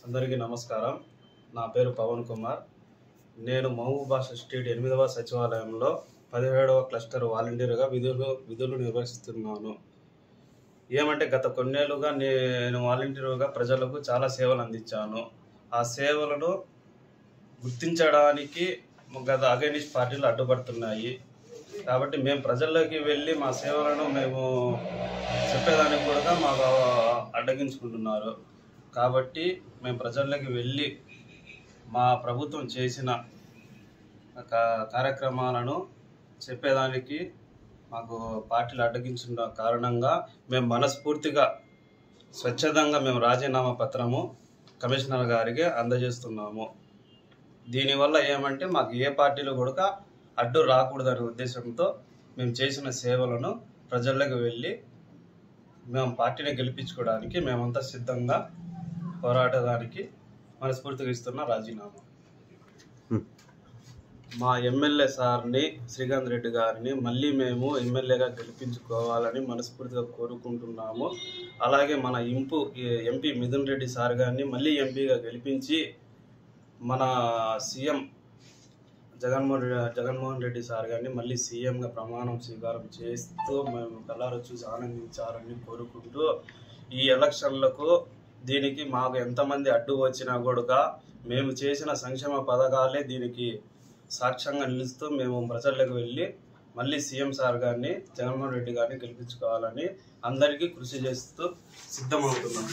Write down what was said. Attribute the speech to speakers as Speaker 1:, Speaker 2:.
Speaker 1: అందరికీ నమస్కారం. నా పేరు పవన్ కుమార్. నేను మహబూబాబాద్ స్టేట్ 8వ సచివాలయంలో 17వ క్లస్టర్ వాలంటీర్గా విధులు నిర్వహిస్తున్నాను. ఏమంటే గత కొన్నేళ్లుగా నేను వాలంటీర్గా ప్రజలకు చాలా సేవలు అందించాను. ఆ సేవలను గుర్తించడానికి గత అగైనిస్ట్ పార్టీలు అడ్డుపడుతున్నాయి. కాబట్టి మేము ప్రజల్లోకి వెళ్ళి మా సేవలను మేము చెప్పేదానికి కూడా మాకు అడ్డగించుకుంటున్నారు. కాబట్టి మేము ప్రజల్లోకి వెళ్ళి మా ప్రభుత్వం చేసిన కార్యక్రమాలను చెప్పేదానికి మాకు పార్టీలు అడ్డగించిన కారణంగా మేము మనస్ఫూర్తిగా స్వచ్ఛందంగా మేము రాజీనామా పత్రము కమిషనర్ గారికి అందజేస్తున్నాము. దీనివల్ల ఏమంటే మాకు ఏ పార్టీలు కూడా అడ్డు రాకూడదనే ఉద్దేశంతో మేము చేసిన సేవలను ప్రజల్లోకి వెళ్ళి మేము పార్టీని గెలిపించుకోవడానికి మేమంతా సిద్ధంగా పోరాడడానికి మనస్ఫూర్తిగా ఇస్తున్న రాజీనామా. మా ఎమ్మెల్యే సార్ని శ్రీకాంత్ రెడ్డి గారిని మళ్ళీ మేము ఎమ్మెల్యేగా గెలిపించుకోవాలని మనస్ఫూర్తిగా కోరుకుంటున్నాము. అలాగే మన ఎంపీ మిథున్ రెడ్డి సార్ గారిని మళ్ళీ ఎంపీగా గెలిపించి మన సీఎం జగన్మోహన్ రెడ్డి సార్ గారిని మళ్ళీ సీఎంగా ప్రమాణం స్వీకారం చేస్తూ మేము కళ్ళారా చూసి ఆనందించాలని కోరుకుంటూ ఈ ఎలక్షన్లకు దీనికి మాకు ఎంతమంది అడ్డు వచ్చినా కూడా మేము చేసిన సంక్షేమ పథకాలే దీనికి సాక్ష్యంగా నిలుస్తూ మేము ప్రజల్లోకి వెళ్ళి మళ్ళీ సీఎం సార్ గారిని జగన్మోహన్ రెడ్డి గారిని గెలిపించుకోవాలని అందరికీ కృషి చేస్తూ సిద్ధమవుతున్నాం.